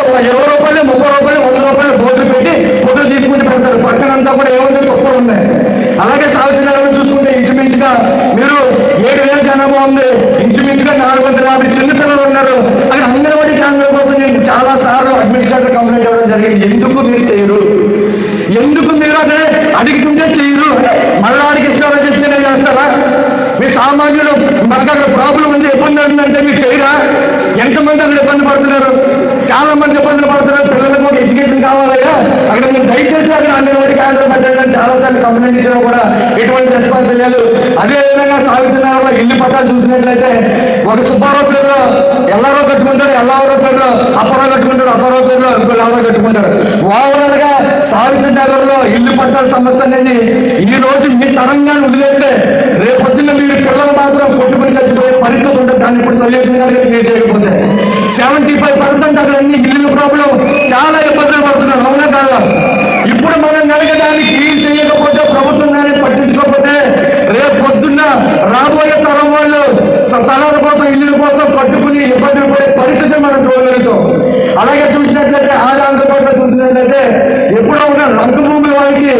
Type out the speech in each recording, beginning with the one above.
రూపాయలు 30 రూపాయలు 100 రూపాయలు బోర్డు పెట్టి ఫోటో తీసుకుంటూ పెడతారు. పక్కనంతా కూడా ఏముంది తక్కువ ఉన్నాయి. అలాగే సావిత్రి నగరం చూసుకుంటే ఇంచుమించుగా మీరు 7,000 జనాభా ఉంది, ఇంచుమించుగా 450 చిన్నపిల్లలు ఉన్నారు. అక్కడ అంగన్వాడీ కేంద్రం కోసం నేను చాలా సార్లు అడ్మినిస్ట్రేటర్ కంప్లైంట్ ఇవ్వడం జరిగింది. ఎందుకు మీరు చేయరు, ఎందుకు మీరు అదే అడుగుతుంటే చేయరు, మళ్ళాడికి ఇష్టం చెప్తేనే చేస్తారా? మీరు సామాన్యులు మనకు అక్కడ ప్రాబ్లం ఉంది, ఇబ్బంది ఉందంటే మీరు చేయరా? ఎంతమంది అక్కడ ఇబ్బంది పడుతున్నారు, చాలా మంది ఇబ్బందులు పడుతున్నారు. పిల్లలకు ఒక ఎడ్యుకేషన్ కావాలయ్యా, అక్కడ మీరు దయచేసి అక్కడ అంగన్వాడీ కేంద్రం పెట్టండి చాలాసార్లు కంప్లైంట్ ఇచ్చినా కూడా ఎటువంటి రెస్పాన్స్ లేదు. అదేవిధంగా సావిత్రి నగర్లో ఇల్లు పట్టాలు చూసినట్లయితే ఒక సుబ్బారావు పేరులో ఎల్లారో కట్టుకుంటారు, ఎల్లారో పేరులో అప్పారావు కట్టుకుంటారు, అప్పారావు పేరులో ఇంకోళ్ళు ఎవరో కట్టుకుంటారు. ఓవరాల్ గా సావిత్రి నగర్ లో ఇల్లు పట్టాల సమస్య అనేది ఈ రోజు మీ తరంగాన్ని వదిలేస్తే రేపొద్దున్న మీరు పిల్లలు మాత్రం కొట్టుకుని చచ్చిపోయే పరిస్థితి ఉంటుంది. దాన్ని ఇప్పుడు సొల్యూషన్ కనుక మీరు చేయకపోతే 75% అక్కడ అన్ని ఇల్లు ప్రాబ్లం, చాలా ఇబ్బందులు పడుతున్నారు. అవునా కాదా? ఇప్పుడు మనం నడగడానికి క్లీన్ చేయకపోతే, ప్రభుత్వం కానీ పట్టించుకోకపోతే రేపు పొద్దున్న రాబోయే తరం వాళ్ళు స్థలాల కోసం ఇల్లుల కోసం పట్టుకుని ఇబ్బందులు పడే పరిస్థితి మనం చూడగలుగుతాం. అలాగే చూసినట్లయితే ఆంధ్రప్రదేశ్లో చూసినట్లయితే ఎప్పుడో ఉన్న రంగభూముల వారికి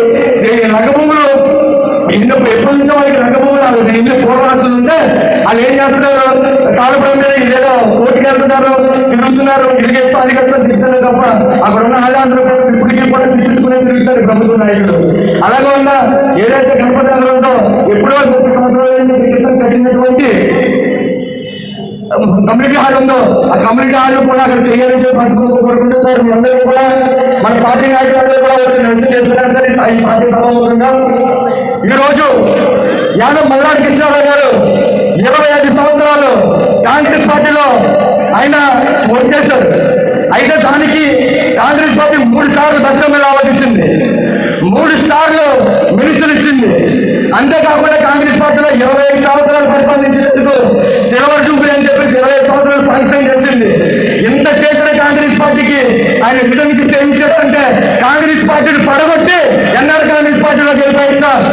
రంగభూములు ఎప్పటి నుంచో వాళ్ళకి రంగభూములు ఇల్లు పూర్వరాస్తులు ఉంటే వాళ్ళు ఏం చేస్తున్నారు, తాళపడం మీద ఇదేదో కోర్టుకు వెళ్తున్నారు, తిరుగుతున్నారు, ఇరిగేస్తూ అదిగేస్తూ తిరుగుతున్నారు తప్ప అక్కడ ఉన్న ఆంధ్రప్రదేశ్ ఇప్పటికీ కూడా తిప్పించుకునే తిరుగుతారు ప్రభుత్వ నాయకులు. అలాగే ఉన్న ఏదైతే గణపతి నగరం ఉందో ఎప్పుడో 30 సంవత్సరాల క్రితం కట్టినటువంటి కమ్యూనిటీ హాల్ ఉందో ఆ కమ్యూనిటీ హాల్ కూడా అక్కడ చేయాలని చెప్పి మనస్ఫూర్తిగా కోరుకుంటే సార్ మీ అందరూ కూడా మన పార్టీ నాయకులందరూ కూడా వచ్చి నిరసన చెప్తున్నారు సార్. ఈ పార్టీ సభాముఖంగా ఈరోజు యాదవ్ మల్లాడి కృష్ణారావు గారు 25 సంవత్సరాలు కాంగ్రెస్ పార్టీలో ఆయన వచ్చేశారు. అయితే దానికి కాంగ్రెస్ పార్టీ 3 సార్లు బెస్ట్ ఎమ్మెల్యే అవార్డు ఇచ్చింది, 3 సార్లు మినిస్టర్ ఇచ్చింది. అంతేకాకుండా కాంగ్రెస్ పార్టీలో 25 సంవత్సరాలు పరిపాలించినందుకు సిల్వర్ జూబ్లీ అని చెప్పేసి 25 సంవత్సరాలు పరిశ్రమ చేసింది. ఇంత చేసిన కాంగ్రెస్ పార్టీకి ఆయన రిటర్న్ ఇస్తే ఏం చేస్తారంటే కాంగ్రెస్ పార్టీని పడగొట్టి ఎన్ఆర్ కాంగ్రెస్ పార్టీలోకి వెళ్ళిపోయారు సార్.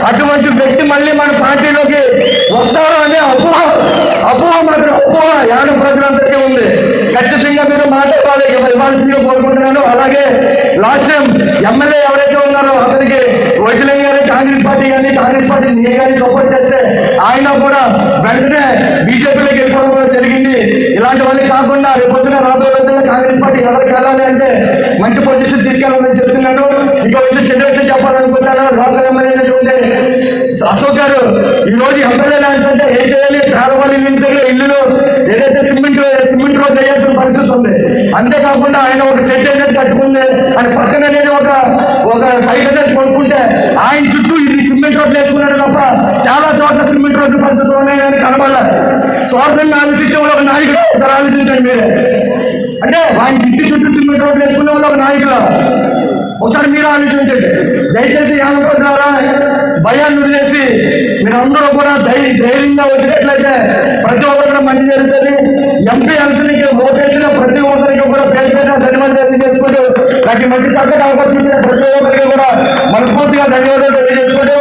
అటువంటి వ్యక్తి మళ్ళీ మన పార్టీలోకి వస్తారు అనే అపోహ మాత్రం అపోహ యాదవ్ ప్రజలందరికీ ఉంది. ఖచ్చితంగా మీరు మాట్లాడాలి, ఇవ్వాల్సిందిగా కోరుకుంటున్నాను. అలాగే లాస్ట్ టైం ఎమ్మెల్యే ఎవరైతే ఉన్నారో అతనికి వైద్యులయ్య గారి కాంగ్రెస్ పార్టీ నేను కానీ సపోర్ట్ చేస్తే ఆయన కూడా వెంటనే బీజేపీలోకి వెళ్ళిపోవడం కూడా జరిగింది. ఇలాంటి వాళ్ళకి కాకుండా రేపొద్దున రాబోయే రోజుల్లో కాంగ్రెస్ పార్టీ ఎవరికి వెళ్ళాలి అంటే మంచి పొజిషన్ తీసుకెళ్ళాలని చెప్తున్నాను. ఇంకో విషయం చిన్న విషయం చెప్పాలనుకుంటాను. లోకల్ ఎమ్మెల్యే అయినటువంటి అశోక్ గారు ఈ రోజు ఎమ్మెల్యే అంటే ఏం చేయాలి, పేదవాళ్ళ ఇంటి దగ్గర ఇల్లులు ఏదైతే సిమెంట్ రోడ్ వేయాల్సిన పరిస్థితి ఉంది. అంతేకాకుండా ఆయన ఒక సెట్ అనేది కట్టుకుంది, ఆయన పక్కన అనేది ఒక సైడ్ అనేది కొనుక్కుంటే ఆయన చుట్టూ ఇది సిమెంట్ రోడ్లు వేసుకున్నాడు తప్ప చాలా చోట్ల సిమెంట్ రోడ్లు పరిస్థితులు ఉన్నాయని కనబడాలి. స్వార్థంగా ఆలోచించే వాళ్ళు ఒక నాయకుడు ఒకసారి ఆలోచించండి మీరే. అంటే ఆయన ఇంటి చుట్టూ సిమెంట్ రోడ్లు వేసుకునే వాళ్ళు ఒక నాయకులు ఒకసారి మీరు ఆలోచించండి. దయచేసి ఆంధ్రప్రదేశ్ భయాన్ని వదిలేసి మీరందరూ కూడా ధైర్యంగా వచ్చినట్లయితే ప్రతి ఒక్కరికి మంచి జరుగుతుంది. ఎంపీ ఎలక్షన్కి ఓటేసిన ప్రతి ఒక్కరికి కూడా పేరు ధన్యవాదాలు తెలియజేసుకుంటూ నాకు మంచి చక్కటి అవకాశం ఇచ్చిన ప్రతి ఒక్కరికి కూడా మనస్ఫూర్తిగా ధన్యవాదాలు తెలియజేసుకుంటూ